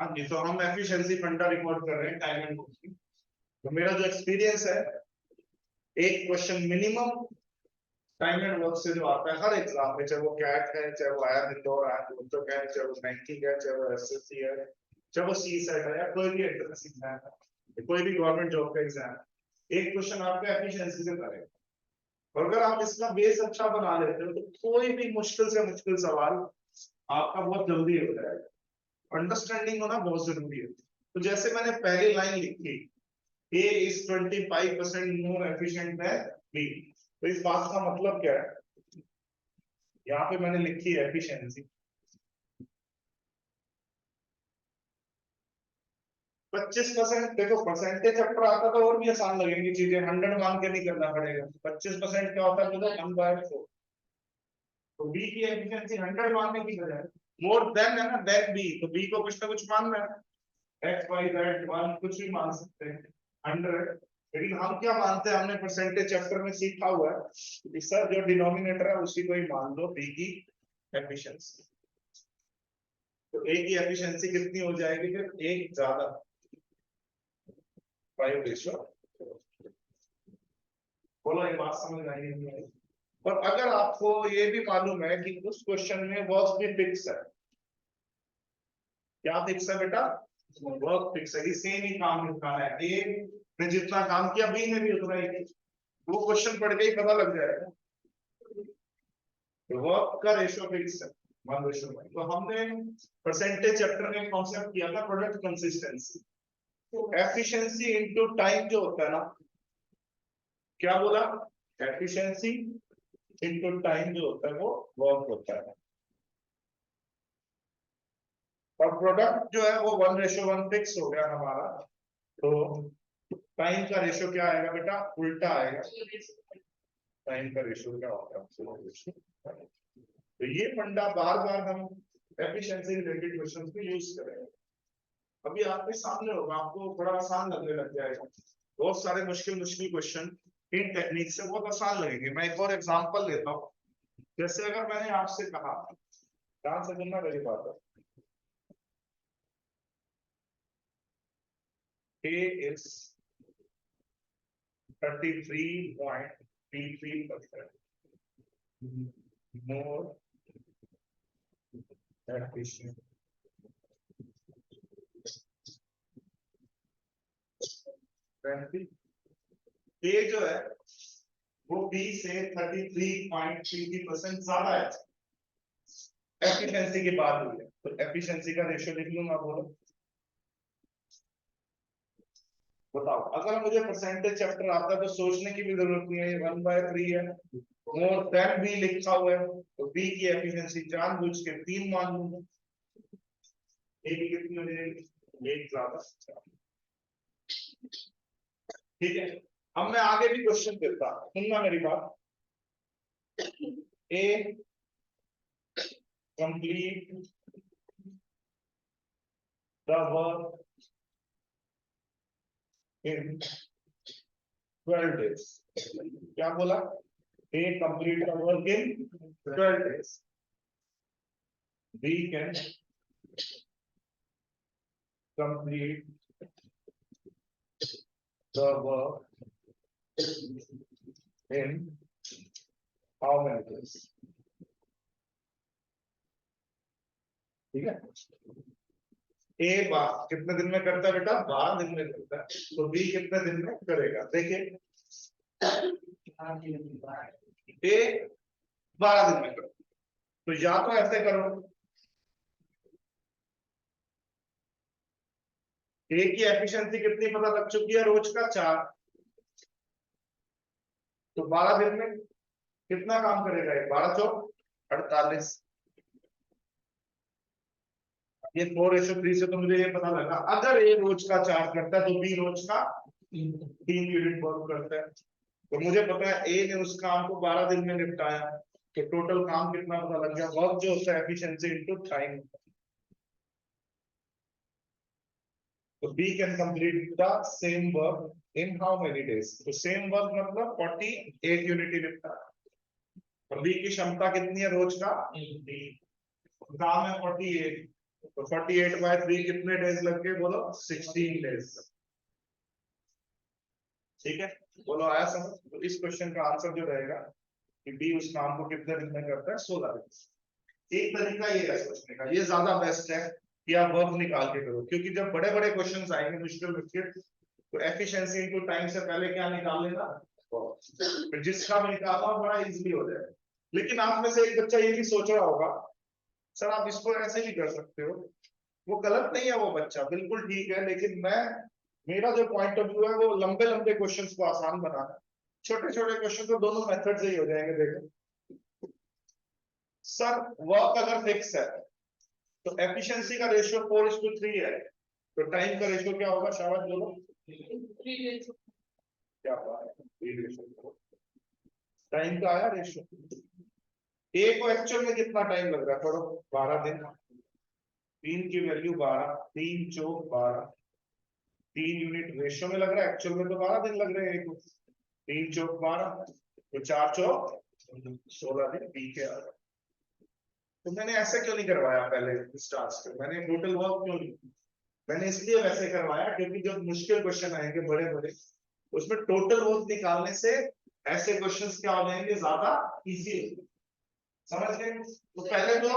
हाँ जी, तो हम एफिशिएंसी फंडा रिकॉर्ड कर रहे हैं टाइम एंड वर्क की। तो मेरा जो एक्सपीरियंस है, एक question minimum time and work से जो आता है हर एग्जाम में, चाहे वो कैट है, चाहे वो आया इंदौर आया रोहतक है, चाहे वो बैंकिंग है, चाहे वो एसएससी है, चाहे वो सी सेट है, या कोई भी एंट्रेंस एग्जाम है, कोई भी गवर्नमेंट जॉब का एग्जाम है, एक क्वेश्चन आपका एफिशिएंसी से करेगा। और अगर आप इसका बेस अच्छा बना लेते हो तो कोई भी मुश्किल से मुश्किल सवाल आपका बहुत जल्दी हो जाएगा। अंडरस्टैंडिंग होना बहुत जरूरी है। तो जैसे मैंने पहली लाइन लिखी, A is 25% more efficient than B, तो इस बात का मतलब क्या है? यहाँ पे मैंने लिखी है एफिशिएंसी 25%। देखो परसेंटेज चैप्टर आता तो और भी आसान लगेंगी चीजें, 100 मान के नहीं करना पड़ेगा। 25% क्या होता है? मतलब 1/4। तो बी की एफिशिएंसी 100 मानने की बजाय मोर देन है ना, देन बी, तो बी को कुछ ना कुछ मानना है, एक्स वाई जेड वन कुछ भी मान सकते हैं 100। लेकिन हम क्या मानते हैं, हमने परसेंटेज चैप्टर में सीखा हुआ है कि सर जो डिनोमिनेटर है उसी को ही मान लो बी की एफिशिएंसी। तो ए की एफिशिएंसी कितनी हो जाएगी फिर? एक ज्यादा 5 बोलो, ये बात समझ आई नहीं आई? और अगर आपको ये भी मालूम है कि उस क्वेश्चन में वर्क भी फिक्स है, क्या फिक्स है बेटा? वर्क फिक्स है कि सेम ही काम निपटाना है, ए ने जितना काम किया बी ने भी उतना ही किया। वो क्वेश्चन पढ़ के ही पता लग जाएगा। वर्क का रेशियो फिक्स है 1:1। तो हमने परसेंटेज चैप्टर में कॉन्सेप्ट किया था प्रोडक्ट कंसिस्टेंसी। तो एफिशिएंसी इनटू टाइम जो होता है ना, क्या बोला? एफिशिएंसी इनटू टाइम जो होता है वो वर्क होता है, और प्रोडक्ट जो है वो 1:1 फिक्स हो गया हमारा। तो टाइम का रेशियो क्या आएगा बेटा? उल्टा आएगा। टाइम का रेशियो क्या होगा? तो ये फंडा बार बार हम एफिशिएंसी रिलेटेड क्वेश्चंस में यूज करेंगे। अभी आपके सामने होगा, आपको थोड़ा आसान लगने लग जाएगा। बहुत सारे मुश्किल मुश्किल क्वेश्चन इन टेक्निक से बहुत आसान लगेंगे। मैं एक और एग्जांपल लेता हूँ। जैसे अगर मैंने आपसे कहा, ध्यान से सुनना मेरी बात है, A is 33.33% more efficient than B। A जो है वो B से 33.33% ज्यादा है, एफिशिएंसी की बात हुई है। तो एफिशिएंसी का रेशियो लिख लूंगा। बोलो, बताओ। अगर मुझे परसेंटेज चैप्टर आता है तो सोचने की भी जरूरत नहीं है, ये 1/3 है, मोर देन बी लिखा हुआ है, तो बी की एफिशिएंसी जानबूझ के 3 मान लूंगा। ए की कितनी हो जाएगी? एक ज्यादा। ठीक है, अब मैं आगे भी क्वेश्चन देता, सुनना मेरी बात। A complete the work in 12 days। क्या बोला? A complete the work in 12 days। B can complete the work in how many days? ठीक है, ए बार कितने दिन में करता है बेटा? 12 दिन में करता है। तो बी कितने दिन में करेगा? देखिए, ए 12 दिन में करता, तो या तो ऐसे करो, ए की एफिशिएंसी कितनी पता लग चुकी है? रोज का 4, तो 12 दिन में कितना काम करेगा? 12 चौक 48। ये 4:3 से तो मुझे ये पता लगा, अगर ए रोज का 4 करता है तो बी रोज का 3 यूनिट वर्क करता है। तो मुझे पता है ए ने उस काम को 12 दिन में निपटाया, तो टोटल काम कितना पता लग गया। वर्क जो होता है एफिशिएंसी इनटू टाइम। तो B can complete the same work in how many days? तो सेम वर्क मतलब 48 यूनिट ही निपटा। तो बी की क्षमता कितनी है रोज का? काम है 48, तो 48/3 कितने डेज लग गए बोलो? 16 डेज। ठीक है, बोलो आया समझ? तो इस क्वेश्चन का आंसर जो रहेगा कि बी उस काम को कितने दिन में करता है? 16 दिन। एक तरीका ये है सोचने का, ये ज्यादा बेस्ट है कि आप वर्क निकाल के करो, क्योंकि जब बड़े बड़े क्वेश्चंस आएंगे मुश्किल मुश्किल, तो एफिशिएंसी इनटू टाइम से पहले क्या निकाल लेना, फिर जिसका भी निकालना बड़ा इजीली हो जाएगा। लेकिन आप में से एक बच्चा ये भी सोच रहा होगा, सर आप इसको ऐसे भी कर सकते हो। वो गलत नहीं है, वो बच्चा बिल्कुल ठीक है, लेकिन मेरा जो पॉइंट ऑफ व्यू है वो लंबे लंबे क्वेश्चंस को आसान बनाना, छोटे छोटे क्वेश्चन तो दोनों मेथड से ही हो जाएंगे। देखो सर, वर्क अगर फिक्स है तो एफिशिएंसी का रेशियो 4:3 है, तो टाइम का रेशियो क्या होगा? शाबाश बोलो, क्या टाइम का आया रेशियो। ए को एक्चुअल में कितना टाइम लग रहा है? पढ़ो, 12 दिन। 3 की वैल्यू 12, 3 चौक 12, 3 यूनिट रेशियो में लग रहा है, एक्चुअल में तो 12 दिन लग रहे हैं। 3 चौक 12, तो 4 चौक 16 दिन बी के आ रहा। तो मैंने ऐसे क्यों नहीं करवाया पहले इस टास्क पे? मैंने टोटल वर्क क्यों नहीं? मैंने इसलिए वैसे करवाया क्योंकि जब मुश्किल क्वेश्चन आएंगे बड़े बड़े, उसमें टोटल वर्क निकालने से ऐसे क्वेश्चंस क्या हो जाएंगे? ज्यादा इजी। समझ गए? तो पहले तो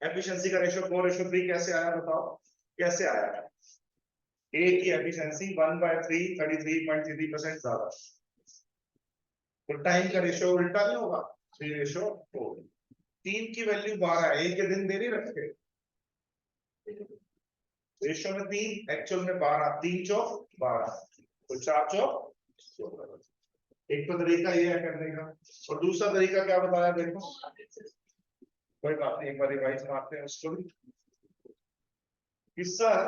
एफिशिएंसी का रेशियो 4:3 कैसे आया बताओ? कैसे आया? ए की एफिशिएंसी 1/3 33.33% ज्यादा, तो टाइम का रेशियो उल्टा नहीं होगा? 3:4। 3 की वैल्यू 12 है, ए के दिन देरी रखे, रेशियो में 3, एक्चुअल में 12, 3 चौक 12, तो 4 चौक 16। एक तो तरीका ये है करने का, और दूसरा तरीका क्या बताया देखो, कोई बात नहीं, एक बार रिवाइज मारते हैं उसको भी। सर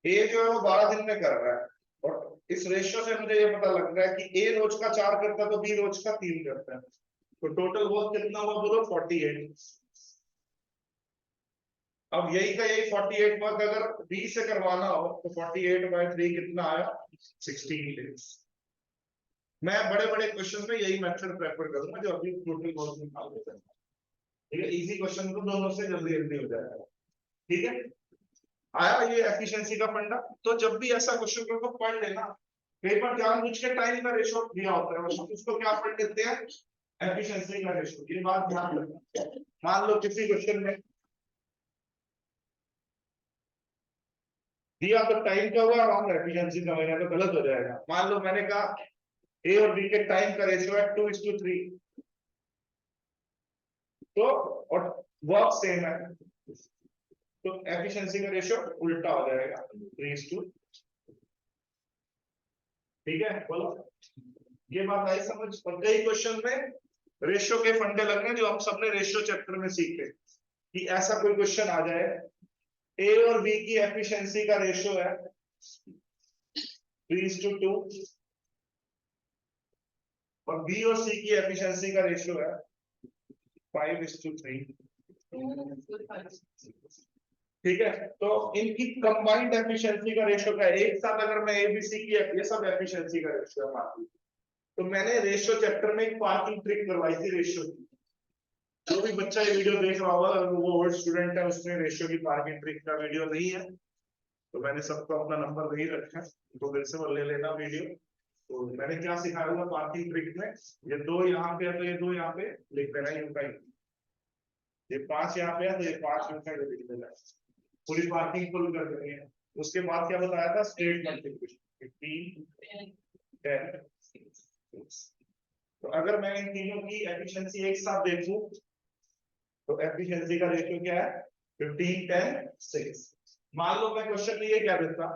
ए जो है वो 12 दिन में कर रहा है, और इस रेशियो से मुझे ये पता लग रहा है कि ए रोज का 4 करता है तो बी रोज का 3 करता है, तो टोटल वर्क कितना हुआ बोलो? 48। अब यही का यही 48 वर्क अगर बी से करवाना हो तो 48/3 कितना आया? 16 डेज। मैं बड़े बड़े क्वेश्चन में यही मेथड प्रेफर करूंगा, जो अभी टोटल वर्क निकाल देते हैं। ठीक है, इजी क्वेश्चन तो दोनों से जल्दी जल्दी हो जाएगा। ठीक है, आया ये एफिशिएंसी का फंडा? तो जब भी ऐसा क्वेश्चन को पढ़ लेना, कई बार जानबूझ के टाइम का रेशियो दिया होता है, उसको क्या पढ़ लेते हैं? एफिशिएंसी का रेशियो। ये बात ध्यान रखना। मान लो किसी क्वेश्चन में दिया तो टाइम का हुआ, और एफिशिएंसी का होगा तो गलत हो जाएगा। मान लो मैंने कहा ए और बी के टाइम का रेशियो है 2:3, तो और वर्क सेम है, तो एफिशिएंसी का रेशियो उल्टा हो जाएगा, 3:2। ठीक है, बोलो ये बात आई समझ? और कई क्वेश्चन में रेशियो के फंडे लग रहे हैं, जो हम सबने रेशियो चैप्टर में सीखे, कि ऐसा कोई क्वेश्चन आ जाए, ए और बी की एफिशिएंसी का रेशियो है 3:2, और बी और सी की एफिशिएंसी का रेशियो है 5:3। ठीक है, तो इनकी कंबाइंड एफिशिएंसी का रेशियो क्या है? एक साथ अगर मैं एबीसी की ये सब एफिशिएंसी का रेशियो है, तो मैंने रेशियो चैप्टर में एक पार्किंग ट्रिक करवाई थी रेशियो की। जो भी बच्चा ये वीडियो देख रहा होगा, अगर वो ओल्ड स्टूडेंट है, उसने रेशियो की पार्किंग ट्रिक का वीडियो नहीं है, तो मैंने सबको अपना नंबर वही रखा है, तो फिर से वो ले लेना वीडियो। तो मैंने क्या सिखाया हुआ पार्किंग ट्रिक में, ये 2 यहाँ पे है तो ये 2 यहाँ पे लिख देना, ये 5 यहाँ पे है तो ये 5 यूं का लिख देना, पूरी पार्किंग फुल कर देनी है। उसके बाद क्या बताया था? Straight multiplication 15 10। तो अगर मैं इन तीनों की एफिशिएंसी एक साथ देखूं, तो एफिशिएंसी का रेशियो क्या है? 15 10 6। मान लो मैं क्वेश्चन में ये क्या देता,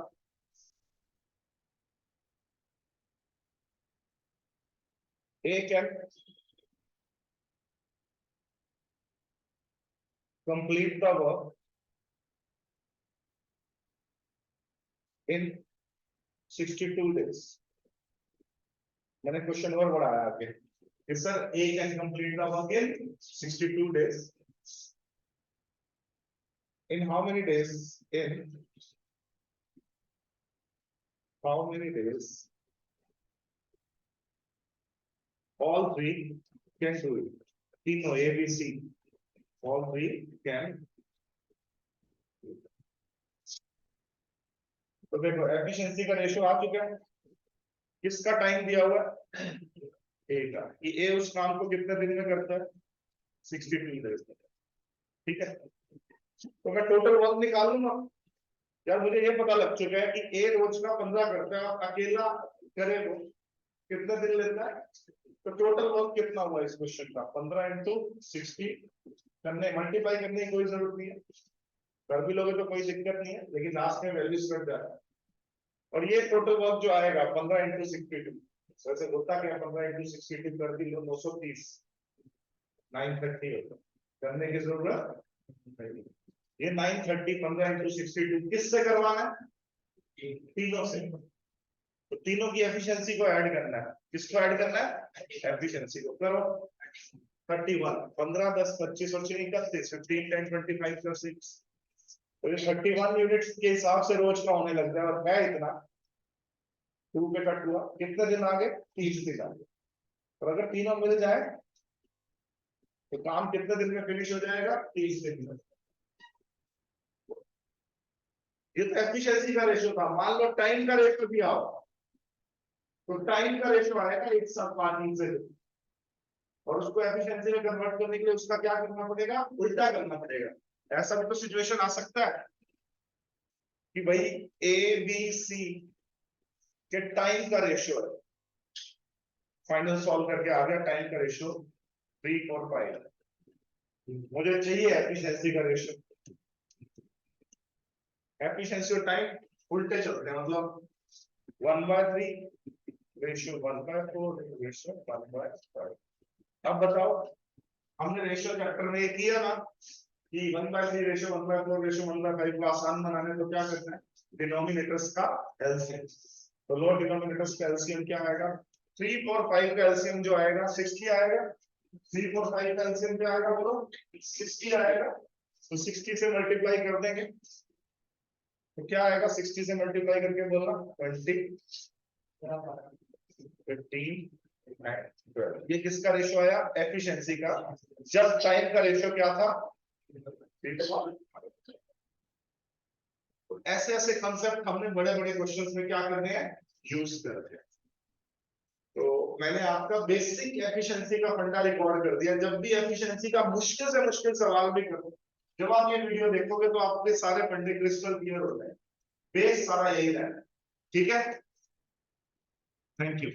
A can complete the work in 62 days. मैंने क्वेश्चन और बढ़ाया आगे कि sir A can complete the work in 62 days, in how many days, in how many days all three can do it? तीनों A B C all three can. तो देखो efficiency का ratio आ चुका है। किसका टाइम दिया हुआ है? ए का, कि ए उस काम को कितने दिन में करता है? 62 डेज में। ठीक है, तो मैं टोटल वर्क निकाल लूंगा यार। मुझे ये पता लग चुका है कि ए रोज का 15 करता है, और अकेला करे तो कितने दिन लेता है। तो टोटल वर्क कितना हुआ इस क्वेश्चन का? 15 इंटू 60 करने, मल्टीप्लाई करने की कोई जरूरत नहीं है, कर भी लोगे तो कोई दिक्कत नहीं है, लेकिन लास्ट में वैल्यूज कट जाता है। और ये टोटल वर्क जो आएगा 15 इंटू 62, वैसे होता क्या? 15 इंटू 62 कर दी लो 930, 930 होता, करने की जरूरत नहीं। ये 930 15 इंटू 62 किससे करवाना है? तीनों से। तो तीनों की एफिशिएंसी को ऐड करना है। किसको ऐड करना है? एफिशिएंसी को। करो 31, 15 10 25 और 6 31, 15 10 25 प्लस 6, तो ये 31 यूनिट्स के हिसाब से रोज का होने लग जाए। और है इतना 2 पे कट हुआ, कितने दिन आगे? 30 दिन आगे। और अगर तीनों मिल जाए तो काम कितने दिन में फिनिश हो जाएगा? 30 दिन में। ये तो एफिशिएंसी का रेशियो था। मान लो टाइम का रेशियो भी आओ, तो टाइम का रेशियो आएगा एक साथ पानी से, और उसको एफिशिएंसी में कन्वर्ट करने के लिए उसका क्या करना पड़ेगा? उल्टा करना पड़ेगा। ऐसा भी तो सिचुएशन आ सकता है कि भाई ए बी सी के टाइम का रेशियो है, फाइनल सॉल्व करके आ गया टाइम का रेशियो 3 और 5, मुझे चाहिए एफिशिएंसी का रेशियो। एफिशिएंसी और टाइम उल्टे चलते हैं, मतलब 1/3 रेशियो 1/4 रेशियो 1/5। अब बताओ, हमने रेशियो चैप्टर में ये किया ना कि 1/3 रेशियो 1/4 रेशियो 1/5 को आसान बनाने, तो क्या करना है? डिनोमिनेटर्स का एलसीएम। तो लो डिनोमिनेटर्स का एलसीएम क्या आएगा? 3 और 5 का एलसीएम जो आएगा 60 आएगा। 3 और 5 का एलसीएम क्या आएगा बोलो? 60 आएगा। तो 60 से मल्टीप्लाई कर देंगे तो क्या आएगा? 60 से मल्टीप्लाई करके बोलना 20 15 12। ये किसका रेशियो आया? एफिशिएंसी का। जब टाइम का रेशियो क्या था? तो ऐसे ऐसे कंसेप्ट हमने बड़े बड़े क्वेश्चंस में क्या करने हैं? यूज करते हैं। तो मैंने आपका बेसिक एफिशिएंसी का फंडा रिकॉर्ड कर दिया। जब भी एफिशिएंसी का मुश्किल से मुश्किल सवाल भी करो, जब आप ये वीडियो देखोगे तो आपके सारे फंडे क्रिस्टल क्लियर हो जाए। बेस सारा यही रहना। ठीक है, थैंक यू।